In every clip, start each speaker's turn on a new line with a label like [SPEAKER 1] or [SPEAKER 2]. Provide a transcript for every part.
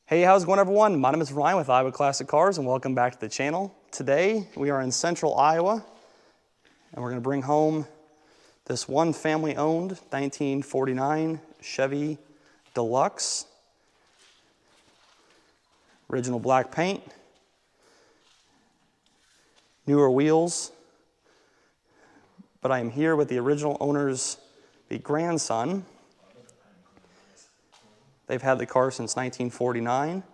[SPEAKER 1] Hey, how's it going, everyone? My name is Ryan with Iowa Classic Cars, and welcome back to the channel. Today, we are in central Iowa, and we're gonna bring home this one family-owned 1949 Chevy Deluxe. Original black paint, newer wheels, but I am here with the original owner's grandson. They've had the car since 1949.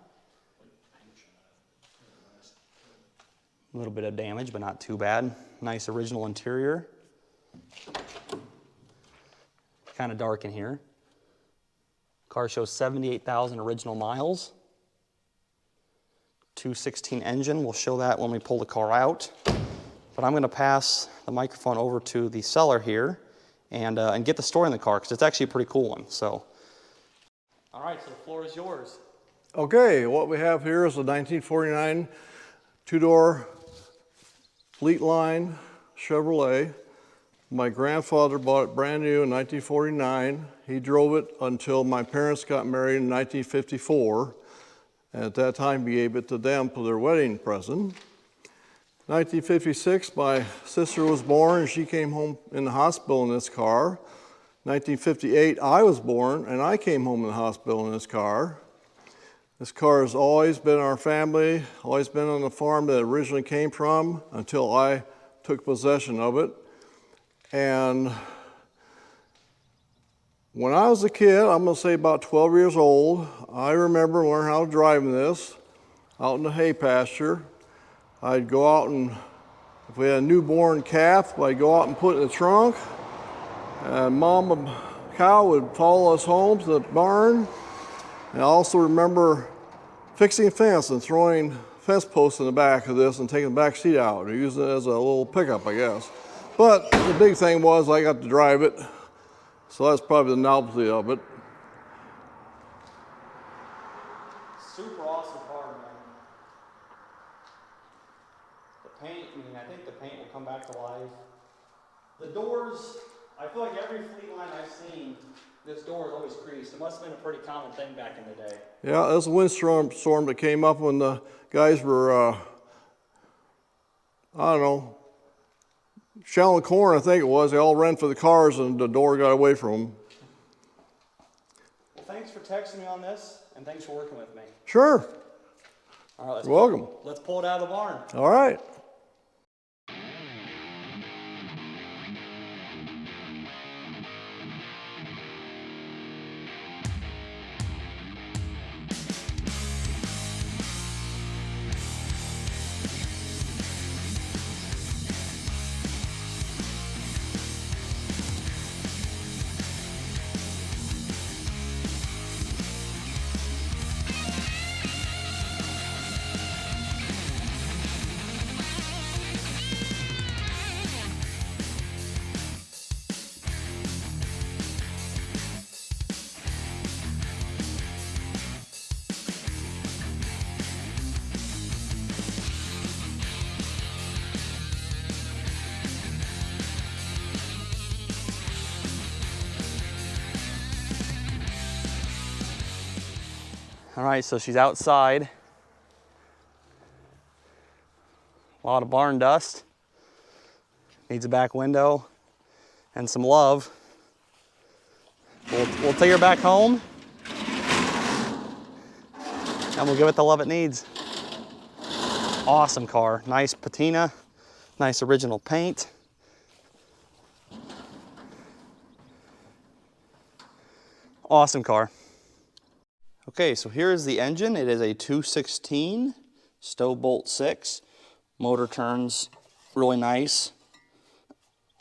[SPEAKER 1] A little bit of damage, but not too bad. Nice original interior. Kind of dark in here. Car shows 78,000 original miles. 216 engine, we'll show that when we pull the car out. But I'm gonna pass the microphone over to the seller here and get the story in the car, because it's actually a pretty cool one. So, all right, so the floor is yours.
[SPEAKER 2] Okay, what we have here is a 1949 two-door Fleetline Chevrolet. My grandfather bought it brand new in 1949. He drove it until my parents got married in 1954. And at that time, he gave it to them for their wedding present. 1956, my sister was born and she came home in the hospital in this car. 1958, I was born and I came home in the hospital in this car. This car has always been our family, always been on the farm that it originally came from until I took possession of it. And when I was a kid, I'm gonna say about 12 years old, I remember learning how to drive in this out in the hay pasture. I'd go out and, if we had a newborn calf, I'd go out and put it in the trunk. And Mama cow would follow us home to the barn. And I also remember fixing a fence and throwing fence posts in the back of this and taking the back seat out and using it as a little pickup, I guess. But the big thing was I got to drive it, so that's probably the novelty of it.
[SPEAKER 1] Super awesome car, man. The paint, I think the paint will come back to life. The doors, I feel like every Fleetline I've seen, this door is always creased. It must have been a pretty common thing back in the day.
[SPEAKER 2] Yeah, it was a windstorm that came up when the guys were, I don't know, shelling corn, I think it was. They all ran for the cars and the door got away from them.
[SPEAKER 1] Well, thanks for texting me on this, and thanks for working with me.
[SPEAKER 2] Sure.
[SPEAKER 1] All right,
[SPEAKER 2] You're welcome.
[SPEAKER 1] Let's pull it out of the barn.
[SPEAKER 2] All right.
[SPEAKER 1] All right, so she's outside. A lot of barn dust. Needs a back window and some love. We'll take her back home and we'll give it the love it needs. Awesome car, nice patina, nice original paint. Awesome car. Okay, so here is the engine. It is a 216 stove bolt 6. Motor turns really nice.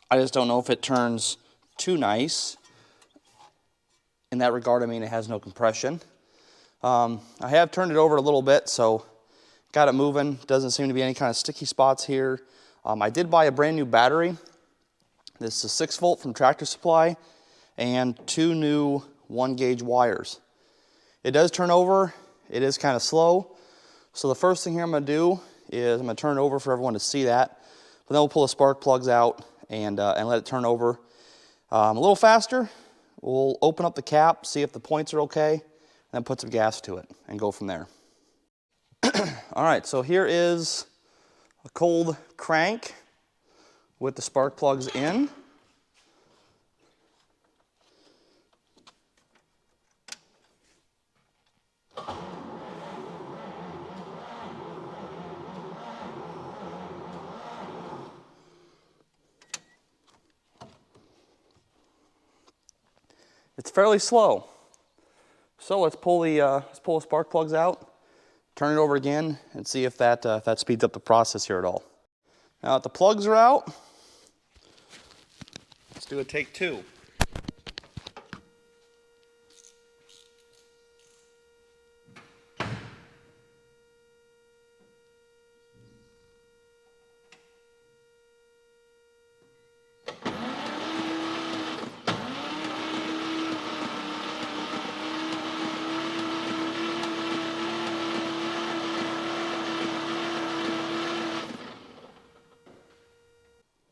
[SPEAKER 1] I just don't know if it turns too nice. In that regard, I mean, it has no compression. I have turned it over a little bit, so got it moving. Doesn't seem to be any kind of sticky spots here. I did buy a brand new battery. This is a 6 volt from Tractor Supply and 2 new 1-gauge wires. It does turn over. It is kind of slow. So the first thing here I'm gonna do is I'm gonna turn it over for everyone to see that. But then we'll pull the spark plugs out and let it turn over. A little faster. We'll open up the cap, see if the points are okay, then put some gas to it and go from there. All right, so here is a cold crank with the spark plugs in. It's fairly slow. So let's pull the spark plugs out, turn it over again, and see if that speeds up the process here at all. Now that the plugs are out, let's do a take two.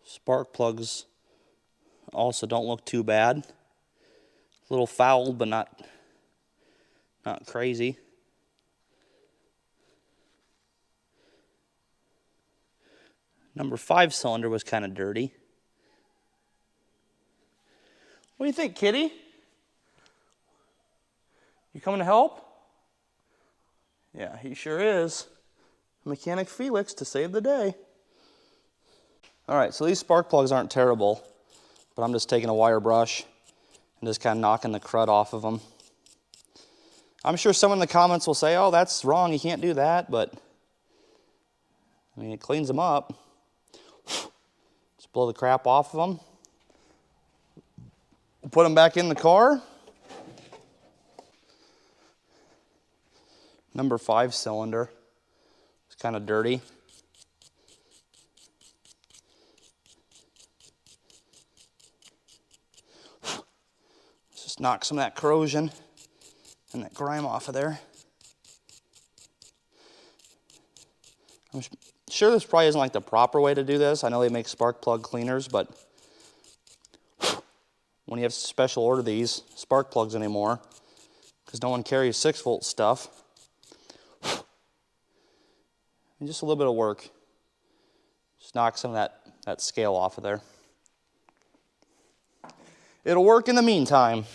[SPEAKER 1] Spark plugs also don't look too bad. A little fouled, but not crazy. Number 5 cylinder was kind of dirty. What do you think, Kitty? You coming to help? Yeah, he sure is. Mechanic Felix to save the day. All right, so these spark plugs aren't terrible, but I'm just taking a wire brush and just kind of knocking the crud off of them. I'm sure someone in the comments will say, oh, that's wrong, you can't do that, but I mean, it cleans them up. Just blow the crap off of them. We'll put them back in the car. Number 5 cylinder. It's kind of dirty. Let's just knock some of that corrosion and that grime off of there. I'm sure this probably isn't like the proper way to do this. I know they make spark plug cleaners, but when you have to special order these spark plugs anymore, because no one carries 6-volt stuff, and just a little bit of work. Just knock some of that scale off of there. It'll work in the meantime.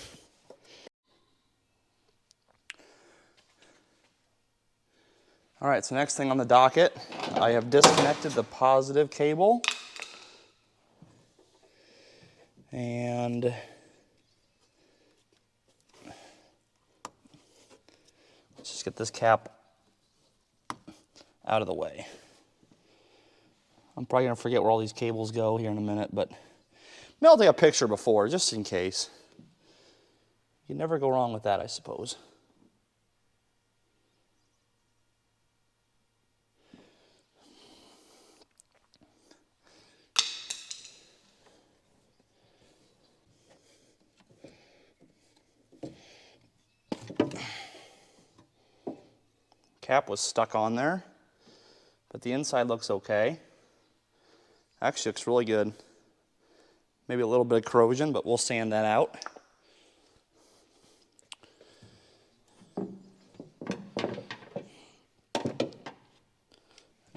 [SPEAKER 1] All right, so next thing on the docket, I have disconnected the positive cable. And let's just get this cap out of the way. I'm probably gonna forget where all these cables go here in a minute, but maybe I'll take a picture before, just in case. You never go wrong with that, I suppose. Cap was stuck on there, but the inside looks okay. Actually looks really good. Maybe a little bit of corrosion, but we'll sand that out.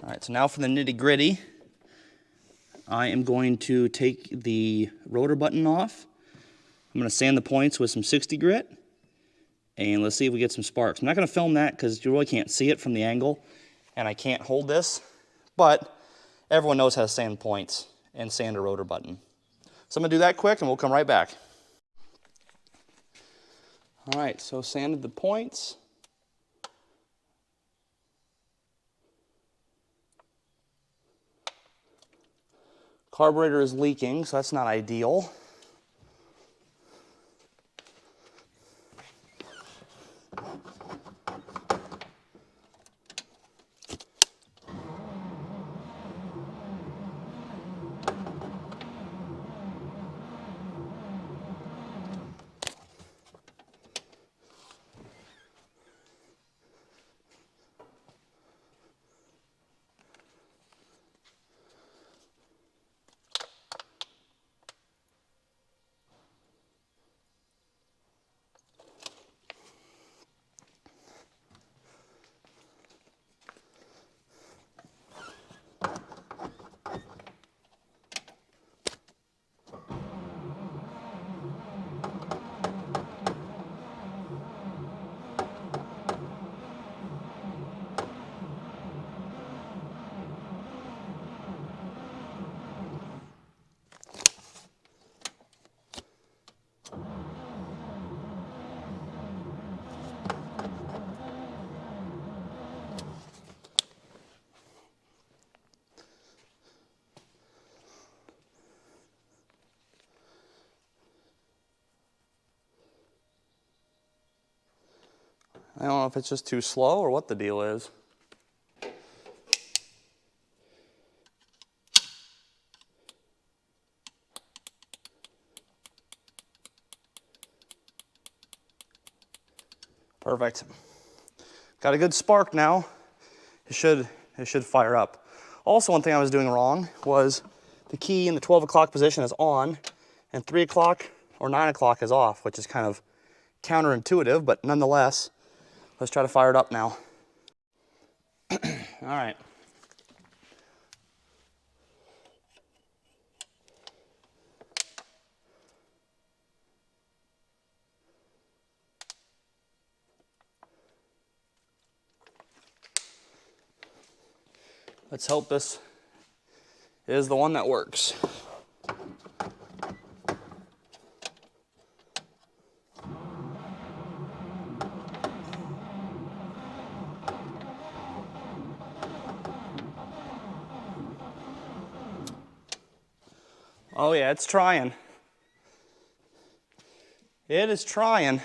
[SPEAKER 1] All right, so now for the nitty-gritty. I am going to take the rotor button off. I'm going to sand the points with some 60 grit. And let's see if we get some sparks. I'm not going to film that because you really can't see it from the angle, and I can't hold this, but everyone knows how to sand points and sand a rotor button. So I'm going to do that quick, and we'll come right back. All right, so sanded the points. Carburetor is leaking, so that's not ideal. I don't know if it's just too slow or what the deal is. Perfect. Got a good spark now. It should fire up. Also, one thing I was doing wrong was the key in the 12 o'clock position is on and 3 o'clock or 9 o'clock is off, which is kind of counterintuitive, but nonetheless, let's try to fire it up now. All right. Let's hope this is the one that works. Oh yeah, it's trying. It is trying.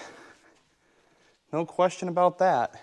[SPEAKER 1] No question about that.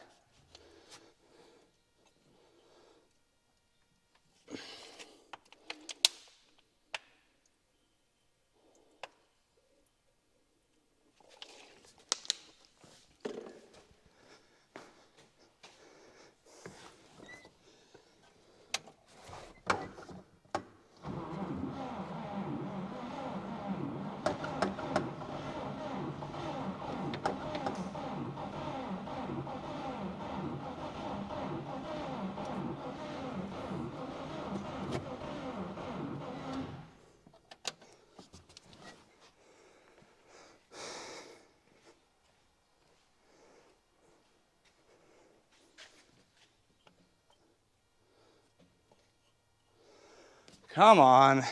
[SPEAKER 1] Come on.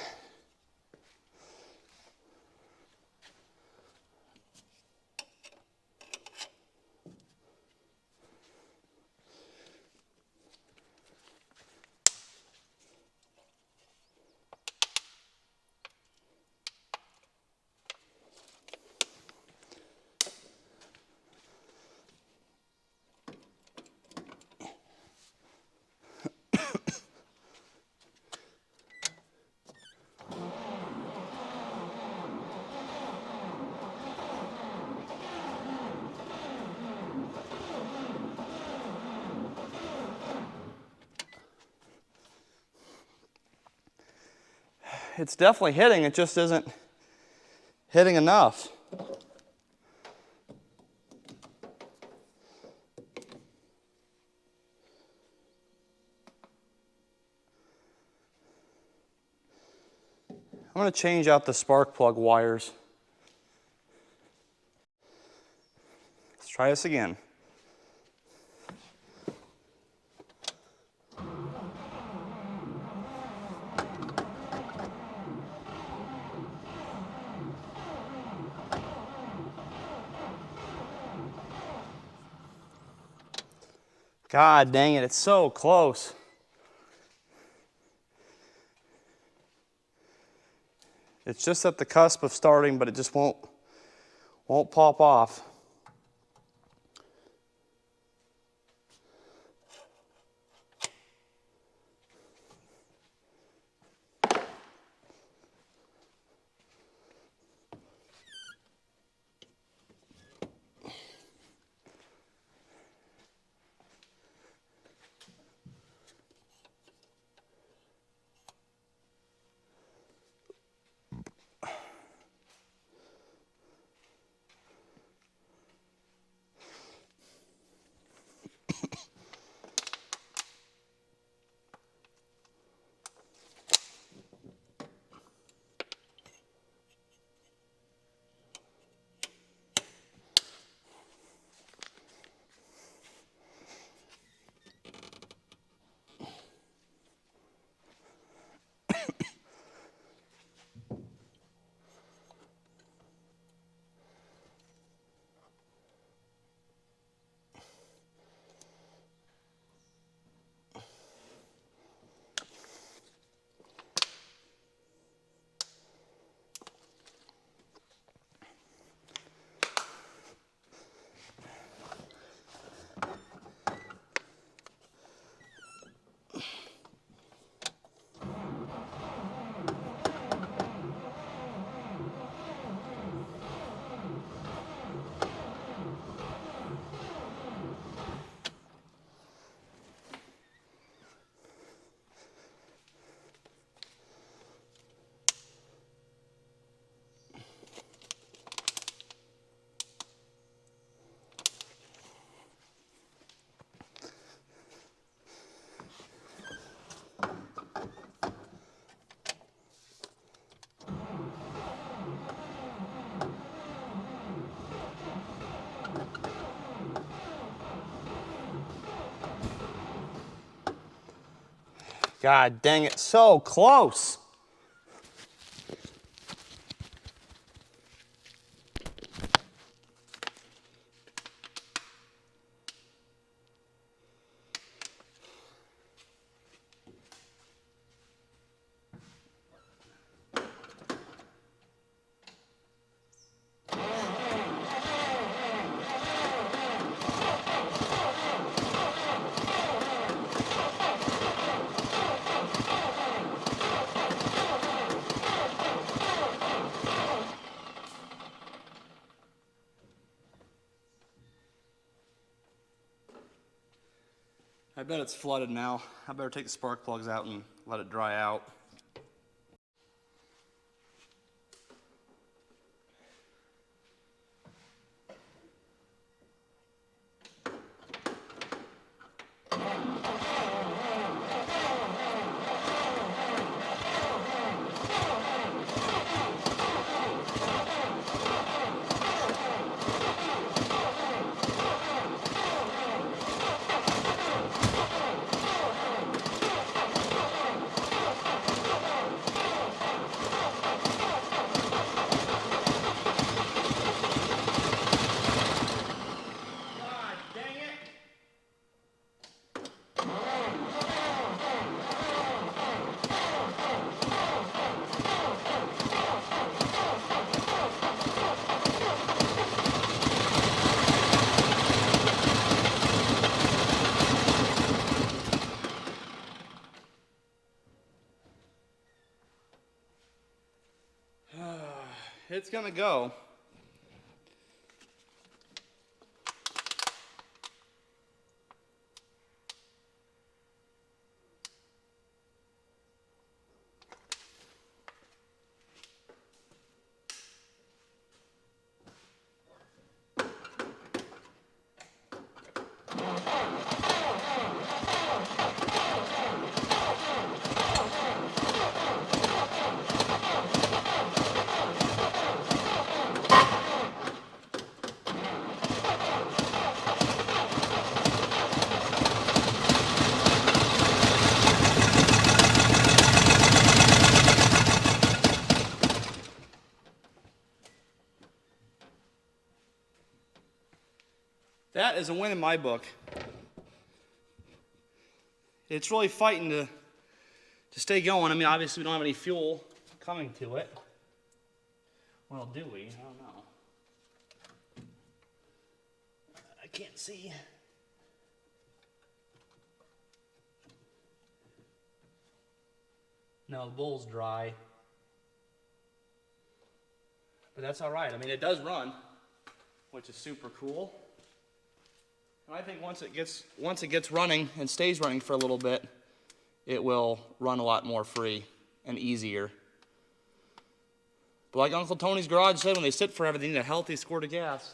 [SPEAKER 1] It's definitely hitting, it just isn't hitting enough. I'm going to change out the spark plug wires. Let's try this again. God dang it, it's so close. It's just at the cusp of starting, but it just won't pop off. God dang it, so close. I bet it's flooded now. I better take the spark plugs out and let it dry out. It's gonna go. That is a win in my book. It's really fighting to stay going. I mean, obviously we don't have any fuel coming to it. Well, do we? I don't know. I can't see. No, the bowl's dry. But that's all right. I mean, it does run, which is super cool. And I think once it gets running and stays running for a little bit, it will run a lot more free and easier. But like Uncle Tony's garage said, when they sit forever, they need a healthy squirt of gas.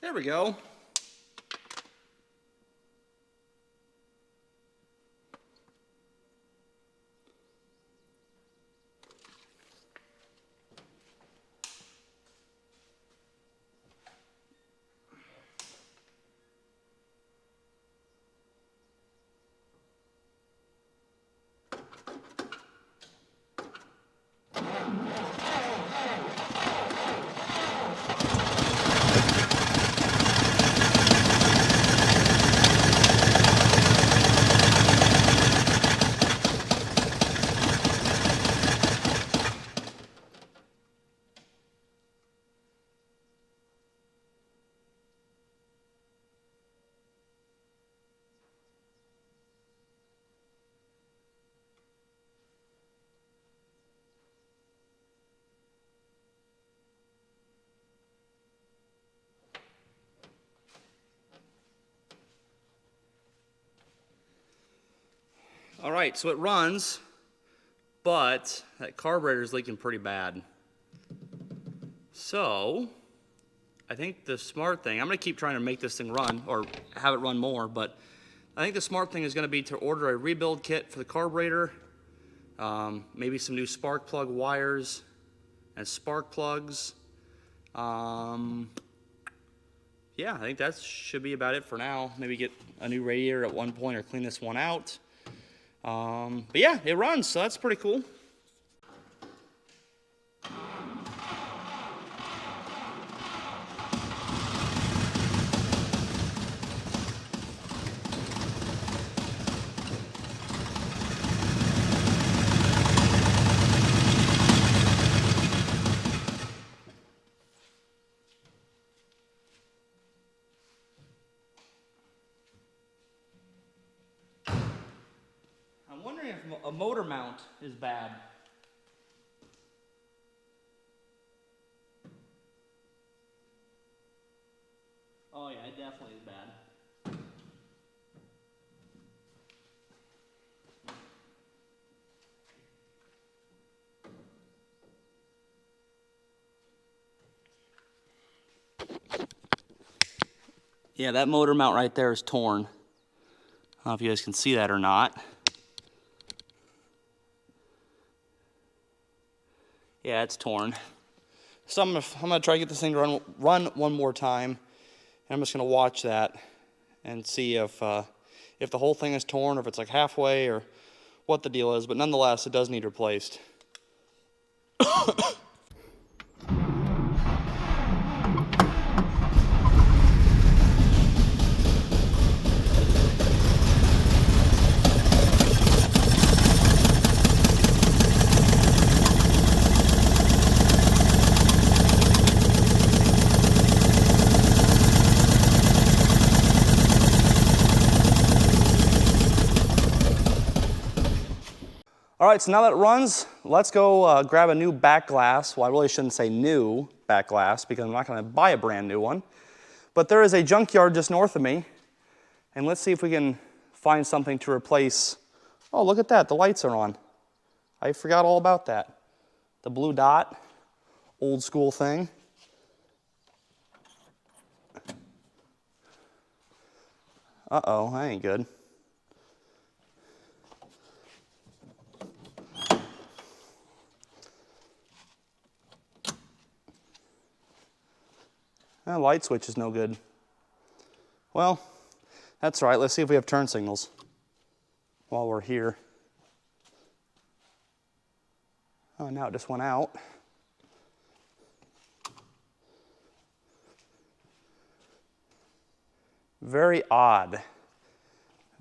[SPEAKER 1] There we go. All right, so it runs, but that carburetor is leaking pretty bad. So I think the smart thing, I'm gonna keep trying to make this thing run or have it run more, but I think the smart thing is gonna be to order a rebuild kit for the carburetor, maybe some new spark plug wires and spark plugs. Yeah, I think that should be about it for now. Maybe get a new radiator at one point or clean this one out. But yeah, it runs, so that's pretty cool. I'm wondering if a motor mount is bad. Oh yeah, it definitely is bad. Yeah, that motor mount right there is torn. I don't know if you guys can see that or not. Yeah, it's torn. So I'm gonna try to get this thing to run one more time. And I'm just gonna watch that and see if the whole thing is torn or if it's like halfway or what the deal is. But nonetheless, it does need replaced. All right, so now that it runs, let's go grab a new back glass. Well, I really shouldn't say new back glass because I'm not gonna buy a brand new one. But there is a junkyard just north of me, and let's see if we can find something to replace. Oh, look at that, the lights are on. I forgot all about that. The blue dot, old school thing. Uh-oh, that ain't good. That light switch is no good. Well, that's all right. Let's see if we have turn signals while we're here. Oh, now it just went out. Very odd.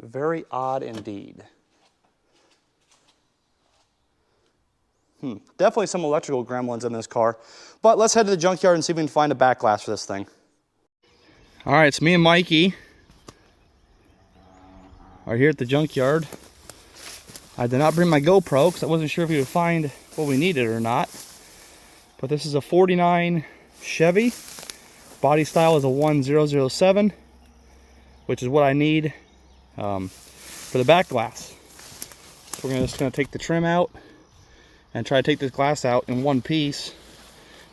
[SPEAKER 1] Very odd indeed. Definitely some electrical gremlins in this car. But let's head to the junkyard and see if we can find a back glass for this thing. All right, it's me and Mikey are here at the junkyard. I did not bring my GoPro because I wasn't sure if we would find what we needed or not. But this is a 49 Chevy. Body style is a 1007, which is what I need for the back glass. So we're just gonna take the trim out and try to take this glass out in one piece.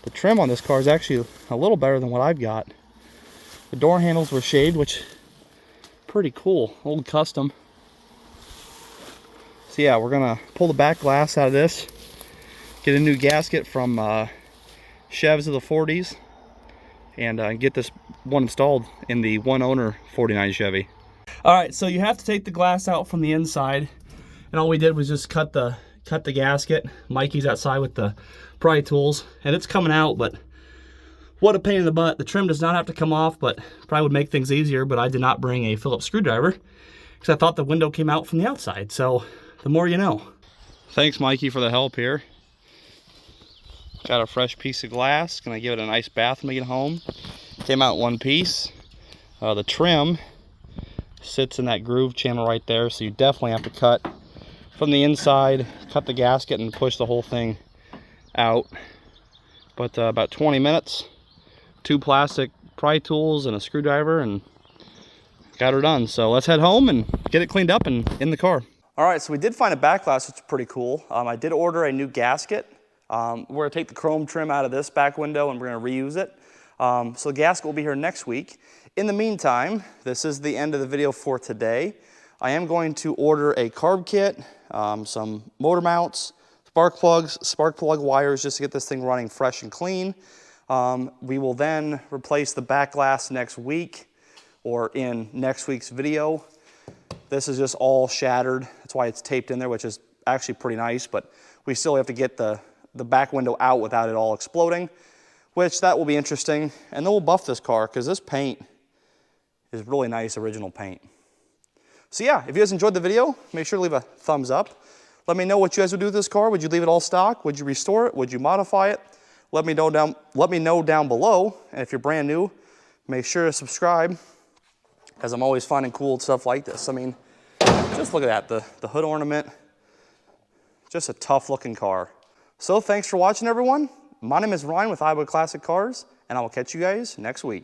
[SPEAKER 1] The trim on this car is actually a little better than what I've got. The door handles were shaved, which pretty cool, old custom. So yeah, we're gonna pull the back glass out of this, get a new gasket from Chevs of the 40s, and get this one installed in the one owner 49 Chevy. All right, so you have to take the glass out from the inside, and all we did was just cut the gasket. Mikey's outside with the pry tools, and it's coming out, but what a pain in the butt. The trim does not have to come off, but probably would make things easier, but I did not bring a Phillips screwdriver because I thought the window came out from the outside, so the more you know. Thanks, Mikey, for the help here. Got a fresh piece of glass. Gonna give it a nice bath when we get home. Came out one piece. The trim sits in that groove channel right there, so you definitely have to cut from the inside, cut the gasket, and push the whole thing out. But about 20 minutes, 2 plastic pry tools and a screwdriver, and got her done. So let's head home and get it cleaned up and in the car. All right, so we did find a back glass, which is pretty cool. I did order a new gasket. We're gonna take the chrome trim out of this back window and we're gonna reuse it. So the gasket will be here next week. In the meantime, this is the end of the video for today. I am going to order a carb kit, some motor mounts, spark plugs, spark plug wires, just to get this thing running fresh and clean. We will then replace the back glass next week or in next week's video. This is just all shattered. That's why it's taped in there, which is actually pretty nice, but we still have to get the back window out without it all exploding, which that will be interesting. And then we'll buff this car because this paint is really nice original paint. So yeah, if you guys enjoyed the video, make sure to leave a thumbs up. Let me know what you guys would do with this car. Would you leave it all stock? Would you restore it? Would you modify it? Let me know down below. And if you're brand new, make sure to subscribe, because I'm always finding cool stuff like this. I mean, just look at that, the hood ornament. Just a tough looking car. So thanks for watching, everyone. My name is Ryan with Iowa Classic Cars, and I will catch you guys next week.